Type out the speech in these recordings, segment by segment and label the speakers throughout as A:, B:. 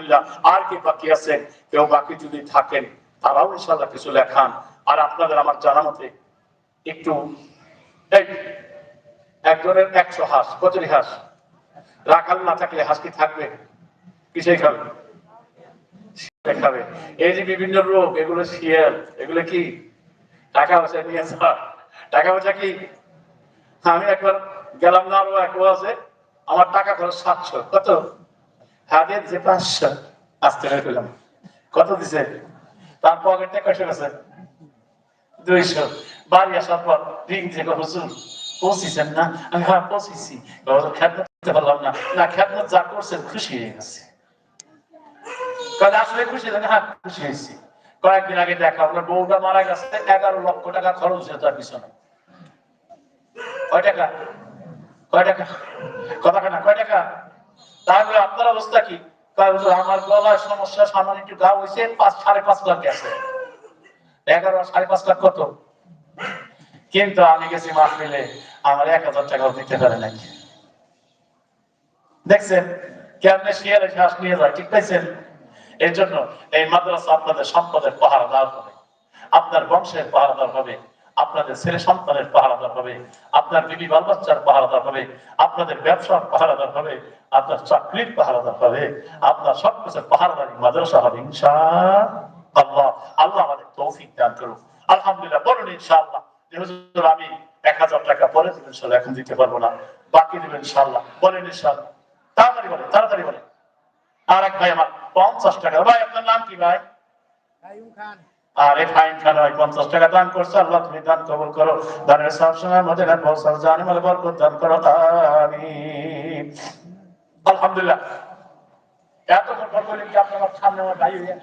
A: আলহামদুলিল্লাহ। আর কি বাকি আছে? কেউ বাকি যদি থাকেন তারাও ইনশাআল্লাহ কিছু লেখান। আর আপনাদের আমার জানা মতে একটু একজনের 100 হাঁস, কচুরি হাঁস রাখাল না থাকলে হাঁস কি থাকবে? কিসে খাবে? খাবে। এই যে বিভিন্ন রোগ, এগুলো শিয়াল, এগুলো কি টাকা পয়সা নিয়ে টাকা পয়সা কি? আমি একবার গেলাম না, আরো এক আছে, আমার টাকা খরচ 700। কত? হাতের যে 500 আসতে পেলাম। কত দিছে? তার পকেটে কয়শো আছে? 200। বাড়ি আসার পর রিং থেকে হুজুর পৌঁছেছেন না? আমি হ্যাঁ পৌঁছেছি। খেদমত করতে পারলাম না। না খেদমত যা করছেন খুশি হয়ে গেছে। আসলে খুশি হলেন? হ্যাঁ খুশি হয়েছি। কয়েকদিন আগে দেখা, আপনার বউটা মারা গেছে, 11 লক্ষ টাকা খরচ হয়েছে তার পিছনে। কয় টাকা? কয় টাকা? কথা না, কয় টাকা? তাহলে আপনার অবস্থা কি? আমার গলার সমস্যা, সামান্য একটু ঘা হয়েছে, 5.5 লাখ গেছে। 11 5.5 লাখ কত? কিন্তু আমি গেছি মাহফিলে, আমার 1000 টাকাও দিতে পারে নাই। দেখছেন কেমনে শিয়ালে শ্বাস নিয়ে যায়, ঠিক পাইছেন? এই জন্য এই মাদ্রাসা আপনাদের সম্পদের পাহারাদার হবে, আপনার বংশের পাহারাদার হবে, আপনাদের ছেলে সন্তানের পাহারাদার হবে, আপনার বিবি বাল বাচ্চার পাহারাদার হবে, আপনাদের ব্যবসার পাহারাদার হবে, আপনার চাকরির পাহারাদার হবে, আপনার সবকিছুর পাহারাদারি মাদ্রাসা হবে ইনশাআল্লাহ। আল্লাহ আমাদের তৌফিক দান করুন। আলহামদুলিল্লাহ। বলুন ইনশাআল্লাহ। যে হুজুর আমি 1000 টাকা পরে দেবেন, ইনশাআল্লাহ এখন দিতে পারবো না, বাকি দেবেন ইনশাআল্লাহ। বলেন ইনশাআল্লাহ। তাড়াতাড়ি বলেন, তাড়াতাড়ি বলেন। আর এক ভাই আমার 50 টাকা। ভাই আপনার নাম কি ভাই? ফাহিম খান। আরে ফাহিম খান ভাই 50 টাকা দান করছে। আল্লাহ তুমি দান কবুল করো, দানের সব সময় মদিনা পৌঁছাও, জানে মালে বরকত দান করো, আমিন। আলহামদুলিল্লাহ। এত কথা বলেন কি আপনার সামনে আমার ভাই হইয়া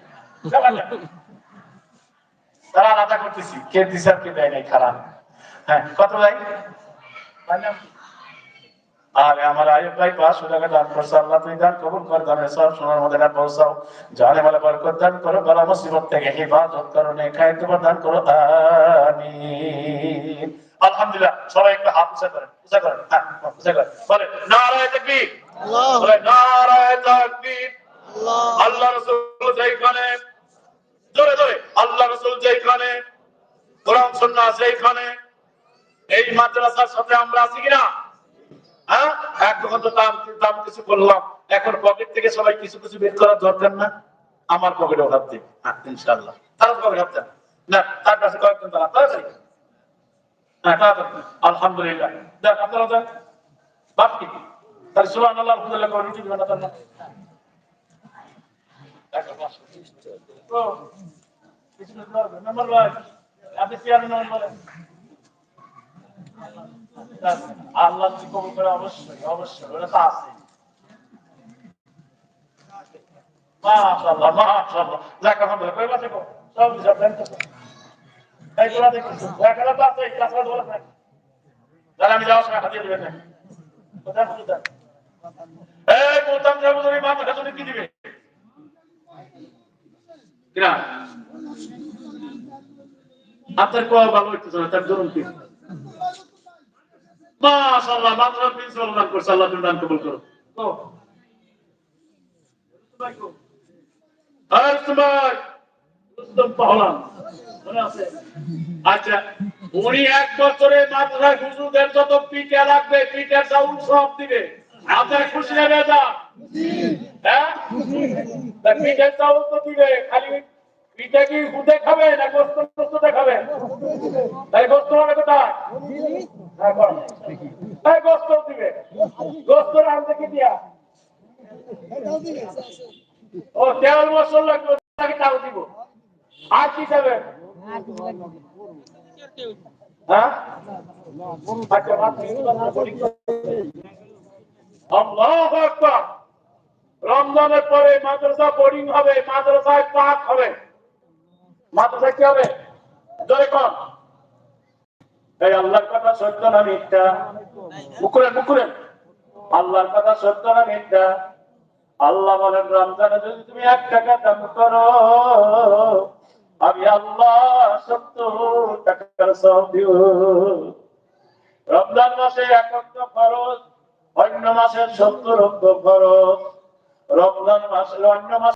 A: তারা আলাদা করতেছি, কে দিছে আর কে দেয় নাই, খারাপ। হ্যাঁ কত ভাই? আর আমার আয়ুব ভাই 500 টাকা দান করছে। আল্লাহ তুমি দান কবুল কর, দানের সব সময় মদিনা পৌঁছাও, জানে মালে বরকত দান করো, বালা মুসিবত থেকে হেফাজত করো, নেখায়ের তোমার দান করো, আমিন। আলহামদুলিল্লাহ। সবাই একটু হাত উঁচা করেন, উঁচা করেন, হ্যাঁ উঁচা করেন। বলে নারায়ে তাকবীর, বলে নারায়ে তাকবীর। আল্লাহ রাসূল যেখানে, জোরে জোরে, আল্লাহ রাসূল যেখানে, কোরআন সুন্নাহ যেখানে, এই মাদ্রাসার সাথে আমরা আছি কিনা? হ্যাঁ, এখন তো দাম কিছু বললাম, এখন পকেট থেকে সবাই কিছু কিছু বের করার দরকার না? আমার পকেটে ওঠার দিন ইনশাআল্লাহ। তার পকেটে হাতেন না, তার কাছে কয়েকজন তারা তাড়াতাড়ি, হ্যাঁ তাড়াতাড়ি। আলহামদুলিল্লাহ। দেখ আপনারা দেন বাকি তাহলে সুবহানাল্লাহ আলহামদুলিল্লাহ করে রুটি দিবেন আপনারা। তো কিছু নাম্বার ভাই আপনি চেয়ারম্যান নাম্বার বলেন। আল্লাহ কবুল করে, অবশ্যই অবশ্যই, ওটা তো আছে। মাশাআল্লাহ মাশাআল্লাহ। যাক আলহামদুলিল্লাহ। কই বাসে কো সব হিসাব দেন তো। এই তোরা দেখিস একালা তো আছে, ক্লাসে বলা থাকে। যারা আমি যাওয়ার সময় হাতিয়ে দিবেন না। কোথায় বুঝা? এই মোতাম যাবো তুমি মা কথা শুনে কি দিবে? কিনা? আপনার কোয়া ভালো হইতেছে না, তার ধরুন কি? মাশাআল্লাহ। মাদ্রাসার প্রিন্সিপাল দান করছে, আল্লাহ তুমি দান কবুল করো। তো আচ্ছা, উনি 1 বছরে মাদ্রাসায় হুজুরদের যত পিঠা লাগবে, পিঠা চাউল সব দিবে। আপনার খুশি না বেজা? হ্যাঁ, পিঠা চাউল তো দিবে, খালি পিঠা কি খুদে খাবে না গোস্ত দেখাবে? তাই গোস্ত হবে কোথায়? তাই গোস্ত দিবে, গোস্ত আনতে কি দিয়া? ও তেল মশলা লাগবে, তাকে তাও দিব। আর কি যাবে? হ্যাঁ, আল্লাহু আকবার। রমজানের পরে মাদ্রাসা বোর্ডিং হবে, মাদ্রাসায় পাক হবে। মাদ্রাসায় কি হবে? জোরে কোন? এই আল্লাহর কথা সত্য না মিথ্যা? মুকুরেন মুকুরেন। আল্লাহর কথা সত্য না মিথ্যা? আল্লাহ বলেন রমজানে যদি তুমি 1 টাকা দান করো, আমি আল্লাহ 70 টাকার সওয়াব দিব। রমজান মাসে 1 ওয়াক্ত ফরজ, অন্য মাসে 70 ওয়াক্ত ফরজ। রমজান মাসে অন্য মাসে